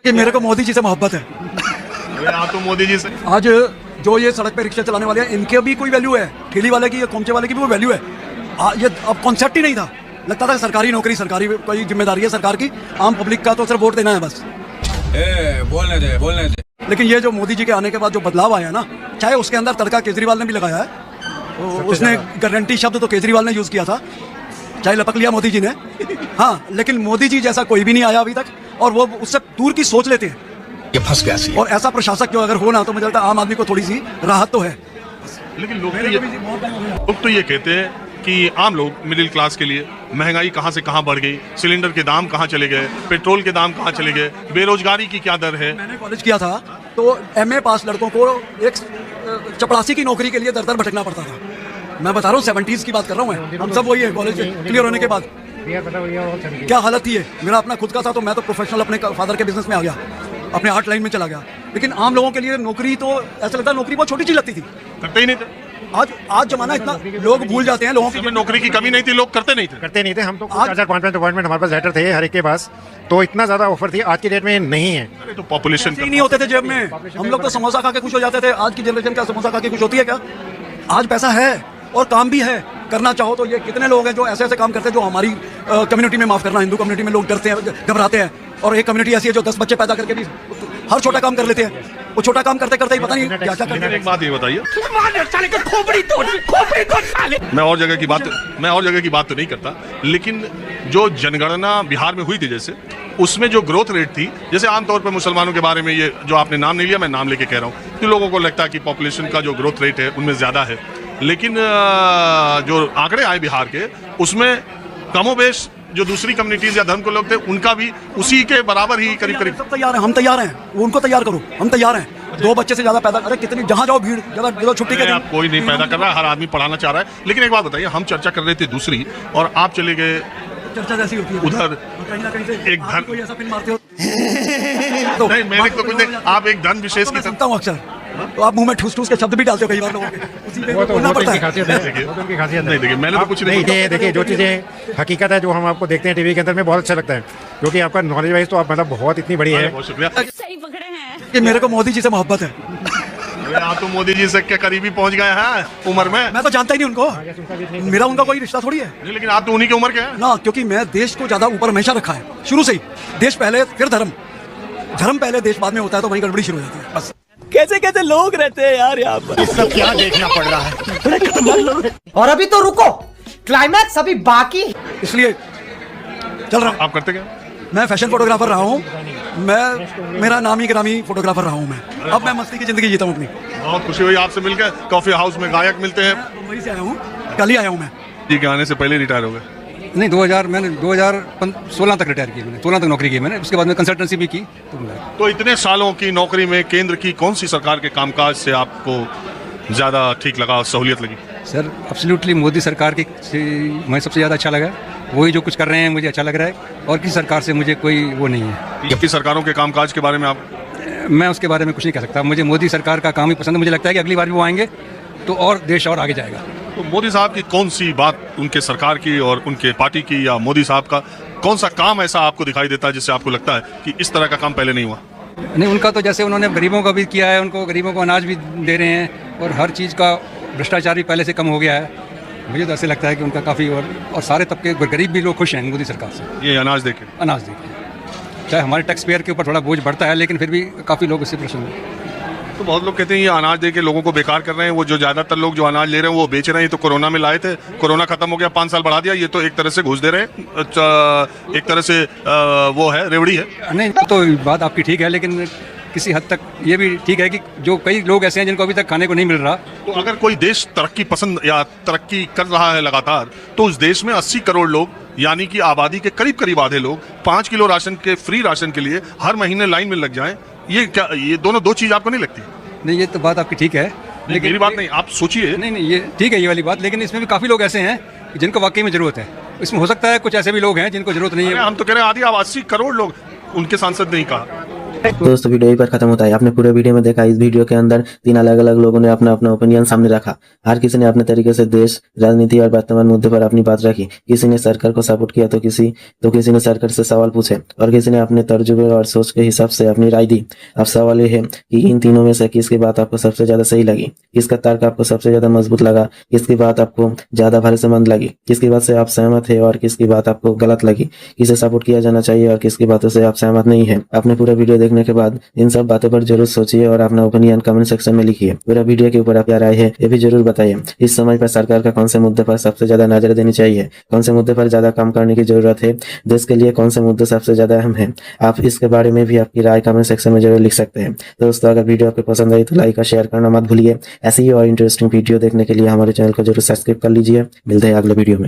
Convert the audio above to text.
कि मेरे को मोदी जी से मोहब्बत है। आप तो मोदी जी से आज जो ये सड़क पे रिक्शा चलाने वाले हैं इनके भी कोई वैल्यू है, ठेली वाले की या खोमचे वाले की भी कोई वैल्यू है। ये अब कॉन्सेप्ट ही नहीं था, लगता था सरकारी नौकरी, सरकारी कोई जिम्मेदारी है सरकार की, आम पब्लिक का तो सिर्फ वोट देना है बस। बोलने दे। लेकिन ये जो मोदी जी के आने के बाद जो बदलाव आया ना, चाहे उसके अंदर तड़का केजरीवाल ने भी लगाया है, उसने गारंटी शब्द तो केजरीवाल ने यूज़ किया था, चाहे लपक लिया मोदी जी ने, हाँ, लेकिन मोदी जी जैसा कोई भी नहीं आया अभी तक, और वो उससे दूर की सोच लेते हैं। ये फंस गया सी। और ऐसा प्रशासक जो अगर हो ना, तो मुझे लगता है आम आदमी को थोड़ी सी राहत तो है। लेकिन लोग तो ये कहते हैं कि आम लोग मिडिल क्लास के लिए महंगाई कहाँ से कहाँ बढ़ गई, सिलेंडर के दाम कहाँ चले गए, पेट्रोल के दाम कहाँ चले गए, बेरोजगारी की क्या दर है। मैंने कॉलेज किया था तो एमए पास लड़कों को एक चपरासी की नौकरी के लिए दर दर भटकना पड़ता था। मैं बता रहा हूँ 70s की बात कर रहा हूँ मैं, हम सब वही है कॉलेज क्लियर होने के बाद क्या हालत थी है। मेरा अपना खुद का था तो मैं तो प्रोफेशनल अपने फादर के बिजनेस में आ गया, अपने आर्ट लाइन में चला गया। लेकिन आम लोगों के लिए नौकरी तो ऐसा लगता है नौकरी बहुत छोटी चीज लगती थी, करते ही नहीं थे। आज जमाना इतना, लोग भूल जाते हैं लोगों की नौकरी की कमी नहीं थी, लोग करते नहीं थे। हम तो 4-5 अपॉइंटमेंट हमारे पास लेटर थे हर एक के पास, तो इतना ज्यादा ऑफर थी। आज की डेट में नहीं है। अरे तो पॉपुलेशन ही नहीं होते थे जेब में, हम लोग तो समोसा खा के खुश हो जाते थे। आज की जनरेशन क्या समोसा खा के खुश होती है क्या? आज पैसा है और काम भी है, करना चाहो तो। ये कितने लोग हैं जो ऐसे ऐसे काम करते हैं जो हमारी कम्युनिटी में, माफ करना, हिंदू कम्युनिटी में लोग डरते हैं, घबराते हैं। और एक कम्युनिटी ऐसी है जो 10 बच्चे पैदा करके भी हर छोटा काम कर लेते हैं। वो छोटा काम करते करते ही पता नहीं क्या क्या करते हैं। एक बात ये बताइए, मैं और जगह की बात तो नहीं करता, लेकिन जो जनगणना बिहार में हुई थी जैसे, उसमें जो ग्रोथ रेट थी, जैसे आमतौर पर मुसलमानों के बारे में, ये जो आपने नाम नहीं लिया, मैं नाम लेके कह रहा हूँ, तो लोगों को लगता है कि पॉपुलेशन का जो ग्रोथ रेट है उनमें ज़्यादा है। लेकिन जो आंकड़े आए बिहार के, उसमें कमोबेश जो दूसरी कम्युनिटीज या धर्म के लोग थे, उनका भी उसी के बराबर ही करीब सब तैयार हैं, हम तैयार हैं, वो उनको तैयार करो, हम तैयार हैं। 2 बच्चे से ज्यादा पैदा, अरे कितनी, जहाँ जाओ भीड़, जगह छुट्टी के दिन कोई नहीं पैदा कर रहा है, हर आदमी पढ़ाना चाह रहा है। लेकिन एक बात बताइए, हम चर्चा कर रहे थे दूसरी और आप चले गए चर्चा जैसी होती है उधर, कहीं ना कहीं से एक धन, कोई ऐसा फिल्म मारते हो नहीं मैंने तो कुछ नहीं, आप एक धन विशेष की सुनता हूँ अक्सर, तो आप मुंह में ठूस ठूस के शब्द भी डालते हो कई बार लोगों के, उसी पे बोलना पड़ता है। नहीं, देखिए मैंने तो कुछ नहीं, देखिए जो चीजें हकीकत है, जो हम आपको देखते हैं टीवी के अंदर में, बहुत अच्छा लगता है, क्योंकि आपका नॉलेज वाइज तो आप मतलब बहुत इतनी बड़ी है। बहुत शुक्रिया। सही पकड़े हैं कि मेरे को मोदी जी से मोहब्बत है। आप तो मोदी जी से क्या करीबी पहुंच गए हैं उम्र में। मैं तो जानता ही नहीं उनको, मेरा उनका कोई रिश्ता थोड़ी है नहीं, लेकिन आप तो उन्हीं की उम्र के हैं ना, क्योंकि मैं देश को ज्यादा ऊपर हमेशा रखा है शुरू से ही। देश पहले फिर धर्म, धर्म पहले देश बाद में होता है, तो वहीं गड़बड़ी शुरू हो जाती है बस। कैसे कैसे लोग रहते हैं यार यहाँ पर, सब क्या देखना पड़ रहा है। और अभी तो रुको, क्लाइमैक्स अभी बाकी। इसलिए चल रहा हूँ। आप करते क्या? मैं फैशन फोटोग्राफर रहा हूँ, मेरा नामी गिरामी फोटोग्राफर रहा हूँ मैं। अब मैं मस्ती की जिंदगी जीता हूँ अपनी। बहुत खुशी हुई आपसे मिलकर। कॉफी हाउस में गायक मिलते हैं। वहीं से आया हूँ, कल ही आया हूँ मैं। जी के आने से पहले रिटायर हो गए? नहीं, 2016 तक रिटायर की मैंने, 16 तक नौकरी की मैंने, उसके बाद में कंसल्टेंसी भी की। तो इतने सालों की नौकरी में केंद्र की कौन सी सरकार के कामकाज से आपको ज़्यादा ठीक लगा, सहूलियत लगी? सर एब्सोल्युटली मोदी सरकार की मैं सबसे ज़्यादा अच्छा लगा, वही जो कुछ कर रहे हैं मुझे अच्छा लग रहा है, और किसी सरकार से मुझे कोई वो नहीं है। जबकि सरकारों के कामकाज के बारे में आप? मैं उसके बारे में कुछ नहीं कह सकता, मुझे मोदी सरकार का काम ही पसंद है। मुझे लगता है कि अगली बार भी वो आएंगे तो और देश और आगे जाएगा। तो मोदी साहब की कौन सी बात, उनके सरकार की और उनके पार्टी की, या मोदी साहब का कौन सा काम ऐसा आपको दिखाई देता है जिससे आपको लगता है कि इस तरह का काम पहले नहीं हुआ? नहीं, उनका तो जैसे उन्होंने गरीबों का भी किया है, उनको गरीबों को अनाज भी दे रहे हैं, और हर चीज़ का भ्रष्टाचार भी पहले से कम हो गया है। मुझे तो ऐसे लगता है कि उनका काफ़ी, और सारे तबके गरीब भी लोग खुश हैं मोदी सरकार से। ये अनाज देके? अनाज देके, चाहे हमारे टैक्स पेयर के ऊपर थोड़ा बोझ बढ़ता है, लेकिन फिर भी काफ़ी लोग इससे प्रसन्न हैं। तो बहुत लोग कहते हैं ये अनाज दे के लोगों को बेकार कर रहे हैं। वो जो ज़्यादातर लोग जो अनाज ले रहे हैं वो बेच रहे हैं। तो कोरोना में लाए थे, कोरोना खत्म हो गया, 5 साल बढ़ा दिया, ये तो एक तरह से घूस दे रहे हैं, एक तरह से वो है, रेवड़ी है। नहीं, तो बात आपकी ठीक है, लेकिन किसी हद तक ये भी ठीक है कि जो कई लोग ऐसे हैं जिनको अभी तक खाने को नहीं मिल रहा। तो अगर कोई देश तरक्की पसंद या तरक्की कर रहा है लगातार, तो उस देश में 80 करोड़ लोग, यानी कि आबादी के करीब करीब आधे लोग 5 किलो राशन के, फ्री राशन के लिए हर महीने लाइन में लग जाएं, ये क्या, ये दोनों दो चीज़ आपको नहीं लगती? नहीं, ये तो बात आपकी ठीक है, लेकिन मेरी बात नहीं, आप सोचिए। नहीं, ये ठीक है ये वाली बात, लेकिन इसमें भी काफ़ी लोग ऐसे हैं जिनको वाकई में ज़रूरत है। इसमें हो सकता है कुछ ऐसे भी लोग हैं जिनको ज़रूरत नहीं है। हम तो कह रहे हैं आधी 80 करोड़ लोग, उनके सांसद नहीं कहा। दोस्तों वीडियो यहीं पर खत्म होता है। आपने पूरे वीडियो में देखा, इस वीडियो के अंदर 3 अलग अलग लोगों ने अपना अपना ओपिनियन सामने रखा। हर किसी ने अपने तरीके से देश, राजनीति और वर्तमान मुद्दे पर अपनी बात रखी। किसी ने सरकार को सपोर्ट किया तो किसी ने सरकार से सवाल पूछे और किसी ने अपने तर्जुबे और सोच के हिसाब से अपनी राय दी। अब सवाल ये है कि इन तीनों में से किसकी बात आपको सबसे ज्यादा सही लगी, किसका तर्क आपको सबसे ज्यादा मजबूत लगा, किसकी बात आपको ज्यादा भरोसेमंद लगी, किसकी बात से आप सहमत है और किसकी बात आपको गलत लगी, किसे सपोर्ट किया जाना चाहिए और किसकी बातों से आप सहमत नहीं है। आपने पूरा वीडियो देखने के बाद इन सब बातों पर जरूर सोचिए और अपना ओपिनियन कमेंट सेक्शन में लिखिए। पूरा वीडियो के ऊपर आप क्या राय है ये भी जरूर बताइए। इस समय पर सरकार का कौन से मुद्दे पर सबसे ज्यादा नजर देनी चाहिए, कौन से मुद्दे पर ज्यादा काम करने की जरूरत है, देश के लिए कौन से मुद्दे सबसे ज्यादा अहम है। आप इसके बारे में भी आपकी राय कमेंट सेक्शन में जरूर लिख सकते हैं। दोस्तों अगर वीडियो आपको पसंद आई तो लाइक और शेयर करना मत भूलिए। ऐसी ही और इंटरेस्टिंग वीडियो देखने के लिए हमारे चैनल को जरूर सब्सक्राइब कर लीजिए। मिलते हैं अगले वीडियो में।